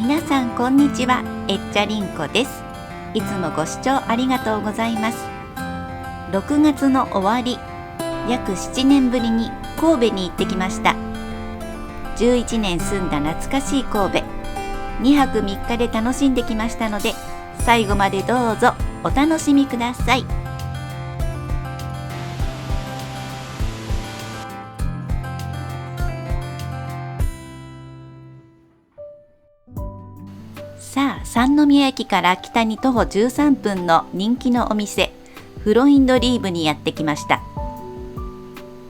皆さんこんにちは、えっちゃりんこです。いつもご視聴ありがとうございます。6月の終わり、約7年ぶりに神戸に行ってきました。11年住んだ懐かしい神戸、2泊3日で楽しんできましたので、最後までどうぞお楽しみください。さあ、三宮駅から北に徒歩13分の人気のお店、フロインドリーブにやってきました。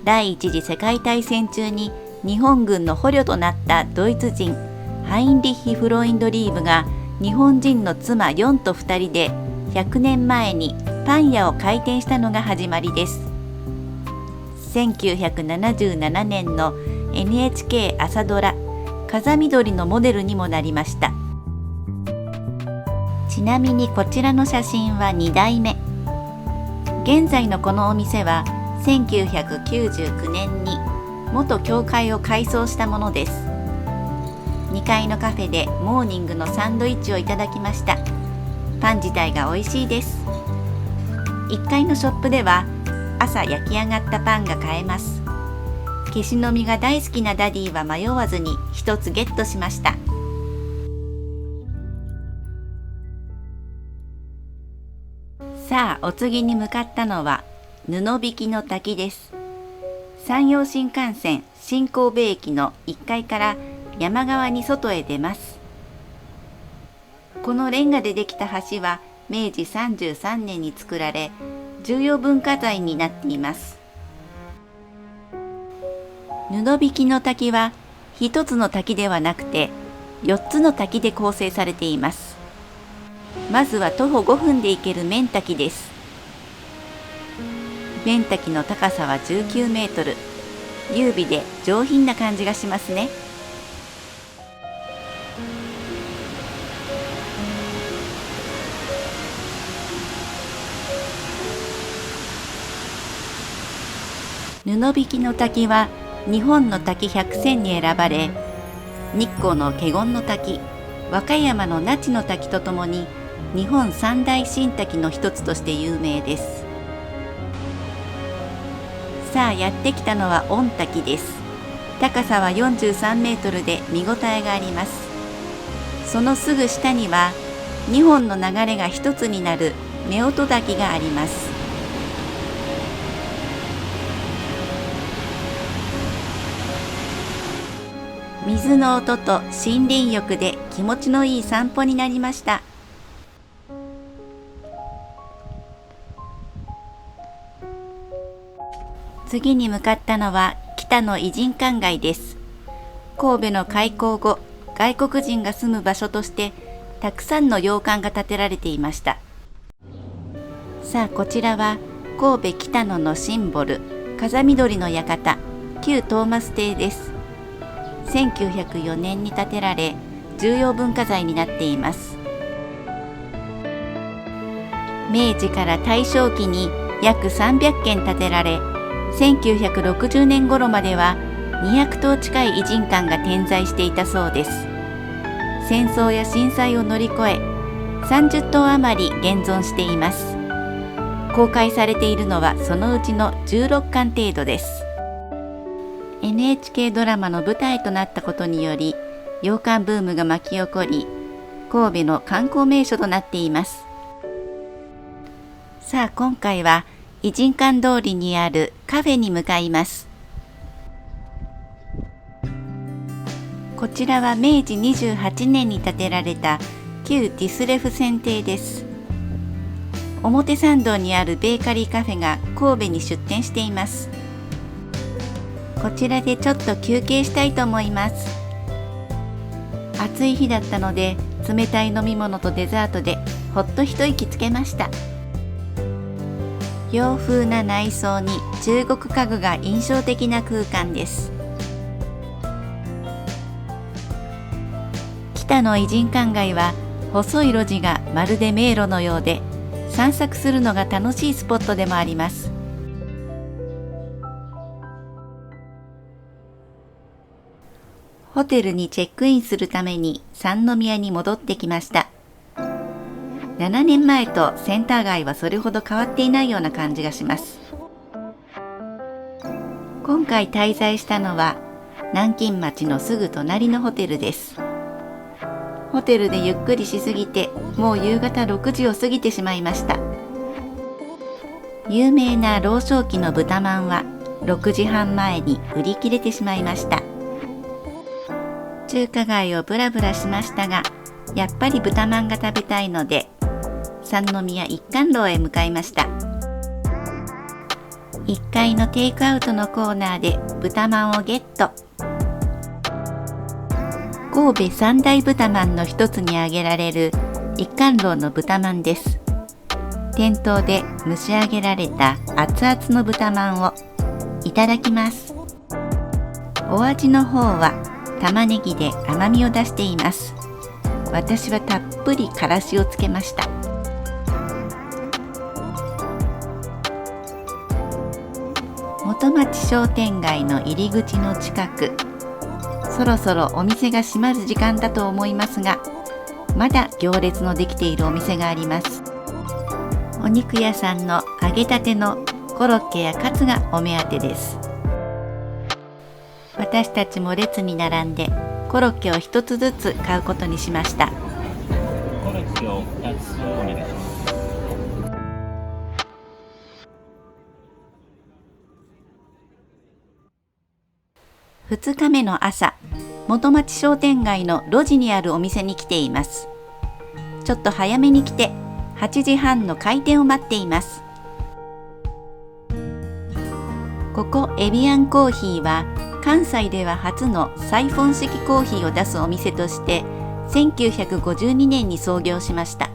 第一次世界大戦中に日本軍の捕虜となったドイツ人ハインリッヒ・フロインドリーブが日本人の妻4と2人で100年前にパン屋を開店したのが始まりです。1977年の NHK 朝ドラ風見鶏のモデルにもなりました。ちなみにこちらの写真は2代目。現在のこのお店は1999年に元教会を改装したものです。2階のカフェでモーニングのサンドイッチをいただきました。パン自体が美味しいです。1階のショップでは朝焼き上がったパンが買えます。消し飲みが大好きなダディは迷わずに1つゲットしました。さあ、お次に向かったのは布引の滝です。山陽新幹線新神戸駅の1階から山側に外へ出ます。このレンガでできた橋は明治33年に作られ、重要文化財になっています。布引の滝は一つの滝ではなくて4つの滝で構成されています。まずは徒歩5分で行ける麺滝です。麺滝の高さは19メートル。優美で上品な感じがしますね。布引の滝は日本の滝100選に選ばれ、日光の華厳の滝、和歌山の那智の滝とともに日本三大神滝の一つとして有名です。さあ、やってきたのは御滝です。高さは43メートルで見応えがあります。そのすぐ下には2本の流れが一つになる夫婦滝があります。水の音と森林浴で気持ちのいい散歩になりました。次に向かったのは北の異人館街です。神戸の開港後、外国人が住む場所としてたくさんの洋館が建てられていました。さあ、こちらは神戸北野のシンボル、風見鶏の館、旧トーマス邸です。1904年に建てられ、重要文化財になっています。明治から大正期に約300軒建てられ、1960年頃までは200棟近い異人館が点在していたそうです。戦争や震災を乗り越え、30棟余り現存しています。公開されているのはそのうちの16館程度です。NHK ドラマの舞台となったことにより、洋館ブームが巻き起こり、神戸の観光名所となっています。さあ、今回は異人館通りにあるカフェに向かいます。こちらは明治28年に建てられた旧ディスレフ船邸です。表参道にあるベーカリーカフェが神戸に出店しています。こちらでちょっと休憩したいと思います。暑い日だったので、冷たい飲み物とデザートでほっと一息つけました。洋風な内装に中国家具が印象的な空間です。北の異人館街は細い路地がまるで迷路のようで、散策するのが楽しいスポットでもあります。ホホテルにチェックインするために三宮に戻ってきました。7年前とセンター街はそれほど変わっていないような感じがします。今回滞在したのは南京町のすぐ隣のホテルです。ホテルでゆっくりしすぎて、もう夕方6時を過ぎてしまいました。有名な老少期の豚まんは6時半前に売り切れてしまいました。中華街をブラブラしましたが、やっぱり豚まんが食べたいので三宮一貫楼へ向かいました。1階のテイクアウトのコーナーで豚まんをゲット。神戸三大豚まんの一つに挙げられる一貫楼の豚まんです。店頭で蒸し上げられた熱々の豚まんをいただきます。お味の方は玉ねぎで甘みを出しています。私はたっぷりからしをつけました。元町商店街の入り口の近く、そろそろお店が閉まる時間だと思いますが、まだ行列のできているお店があります。お肉屋さんの揚げたてのコロッケやカツがお目当てです。私たちも列に並んでコロッケを一つずつ買うことにしました。コロッケを2つお願いします。2日目の朝、元町商店街の路地にあるお店に来ています。ちょっと早めに来て8時半の開店を待っています。ここエビアンコーヒーは関西では初のサイフォン式コーヒーを出すお店として1952年に創業しました。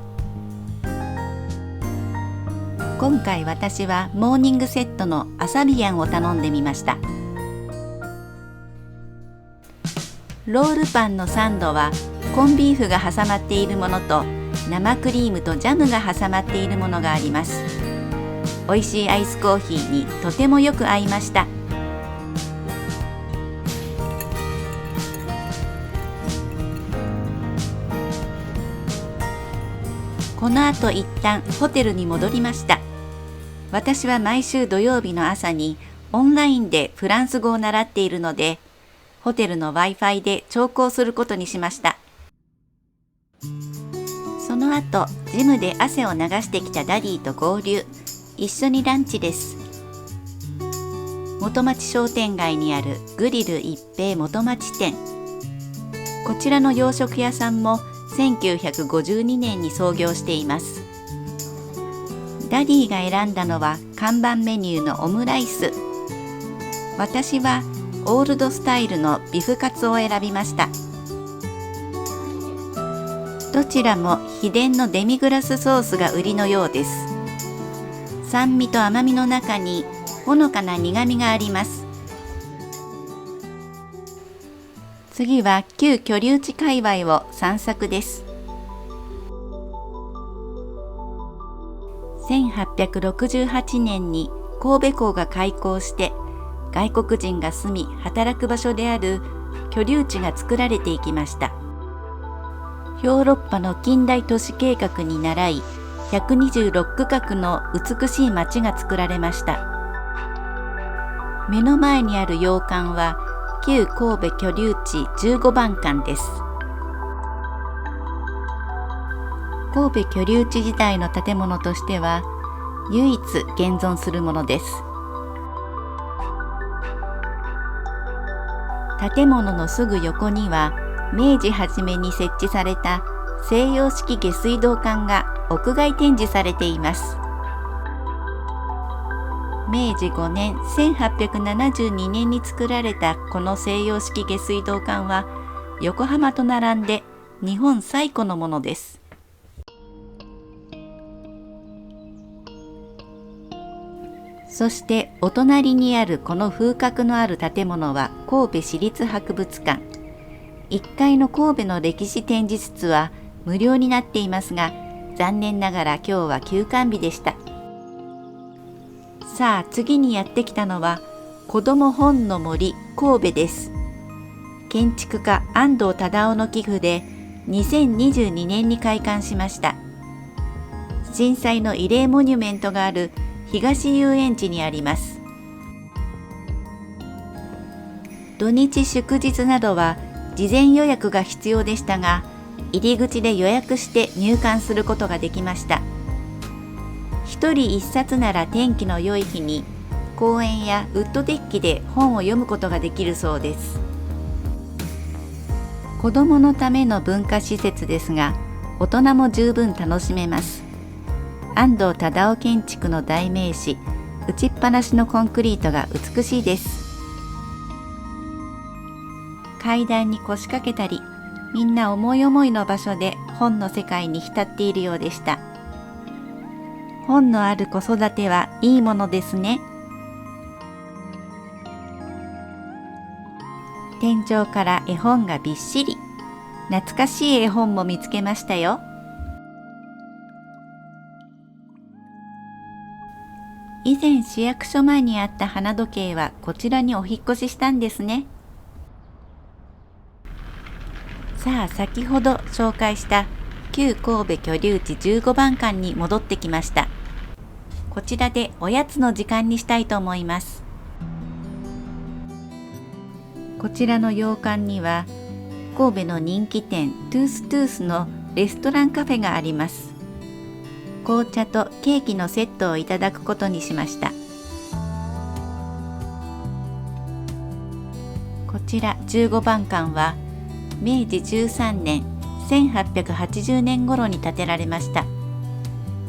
今回私はモーニングセットのアサビアンを頼んでみました。ロールパンのサンドはコンビーフが挟まっているものと生クリームとジャムが挟まっているものがあります。美味しいアイスコーヒーにとてもよく合いました。この後一旦ホテルに戻りました。私は毎週土曜日の朝にオンラインでフランス語を習っているので、ホテルの Wi-Fi で聴講することにしました。その後、ジムで汗を流してきたダディと合流。一緒にランチです。元町商店街にあるグリル一平元町店。こちらの洋食屋さんも1952年に創業しています。ダディが選んだのは看板メニューのオムライス。私はオールドスタイルのビフカツを選びました。どちらも秘伝のデミグラスソースが売りのようです。酸味と甘みの中にほのかな苦みがあります。次は旧居留地界隈を散策です。1868年に神戸港が開港して外国人が住み働く場所である居留地が作られていきました。ヨーロッパの近代都市計画に倣い126区画の美しい町が作られました。目の前にある洋館は旧神戸居留地15番館です。神戸居留地時代の建物としては唯一現存するものです。建物のすぐ横には明治初めに設置された西洋式下水道管が屋外展示されています。明治5年1872年に作られたこの西洋式下水道管は横浜と並んで日本最古のものです。そしてお隣にあるこの風格のある建物は神戸市立博物館。1階の神戸の歴史展示室は無料になっていますが、残念ながら今日は休館日でした。さあ次にやってきたのは子ども本の森神戸です。建築家安藤忠雄の寄付で2022年に開館しました。震災の慰霊モニュメントがある東遊園地にあります。土日祝日などは事前予約が必要でしたが、入り口で予約して入館することができました。一人一冊なら天気の良い日に公園やウッドデッキで本を読むことができるそうです。子どものための文化施設ですが、大人も十分楽しめます。安藤忠雄建築の代名詞、打ちっぱなしのコンクリートが美しいです。階段に腰掛けたり、みんな思い思いの場所で本の世界に浸っているようでした。本のある子育てはいいものですね。天井から絵本がびっしり。懐かしい絵本も見つけましたよ。以前市役所前にあった花時計はこちらにお引っ越ししたんですね。さあ、先ほど紹介した旧神戸居留地15番館に戻ってきました。こちらでおやつの時間にしたいと思います。こちらの洋館には神戸の人気店トゥーストゥースのレストランカフェがあります。紅茶とケーキのセットをいただくことにしました。こちら15番館は明治13年1880年頃に建てられました。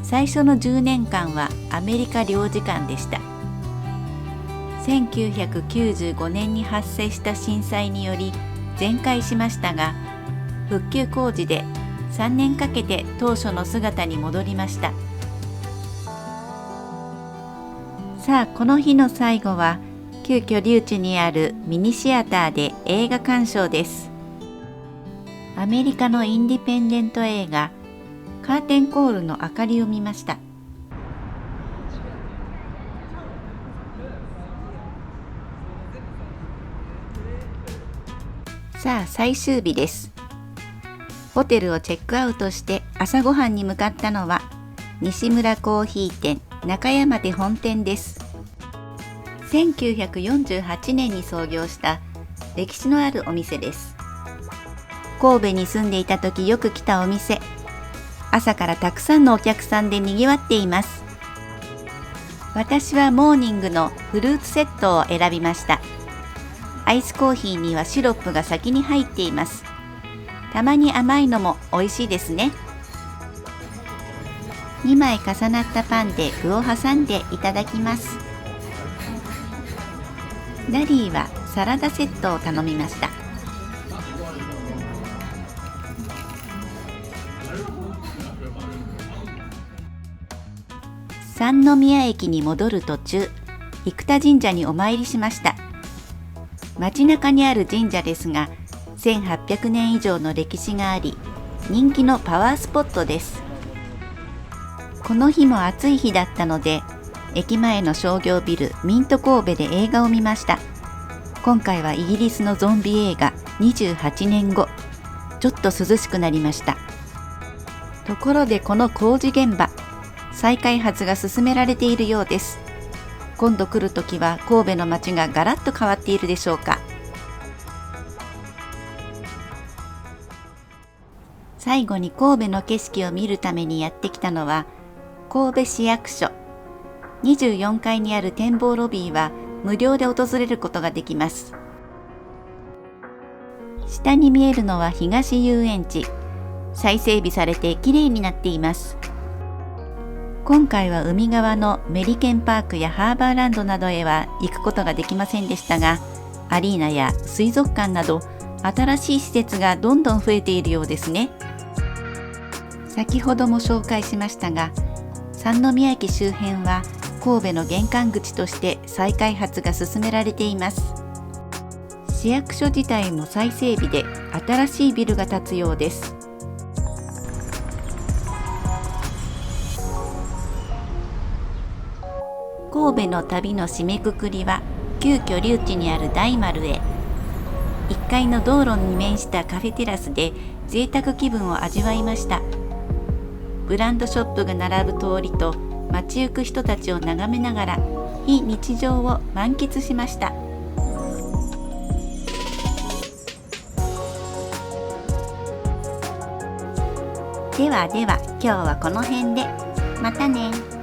最初の10年間はアメリカ領事館でした。1995年に発生した震災により全壊しましたが、復旧工事で3年かけて当初の姿に戻りました。さあ、この日の最後は旧居留地にあるミニシアターで映画鑑賞です。アメリカのインディペンデント映画カーテンコールの明かりを見ました。さあ、最終日です。ホテルをチェックアウトして朝ごはんに向かったのは西村コーヒー店中山手本店です。1948年に創業した歴史のあるお店です。神戸に住んでいた時よく来たお店。朝からたくさんのお客さんで賑わっています。私はモーニングのフルーツセットを選びました。アイスコーヒーにはシロップが先に入っています。たまに甘いのも美味しいですね。2枚重なったパンで具を挟んでいただきます。ダリーはサラダセットを頼みました。三宮駅に戻る途中、生田神社にお参りしました。街中にある神社ですが、1800年以上の歴史があり、人気のパワースポットです。この日も暑い日だったので、駅前の商業ビルミント神戸で映画を見ました。今回はイギリスのゾンビ映画28年後。ちょっと涼しくなりました。ところでこの工事現場、再開発が進められているようです。今度来るときは神戸の街がガラッと変わっているでしょうか。最後に神戸の景色を見るためにやってきたのは神戸市役所。24階にある展望ロビーは無料で訪れることができます。下に見えるのは東遊園地。再整備されてきれいになっています。今回は海側のメリケンパークやハーバーランドなどへは行くことができませんでしたが、アリーナや水族館など新しい施設がどんどん増えているようですね。先ほども紹介しましたが、三宮駅周辺は神戸の玄関口として再開発が進められています。市役所自体も再整備で新しいビルが建つようです。神戸の旅の締めくくりは旧居留地にある大丸へ。1 1階の道路に面したカフェテラスで贅沢気分を味わいました。ブランドショップが並ぶ通りと街行く人たちを眺めながら非日常を満喫しました。ではでは今日はこの辺で。またね。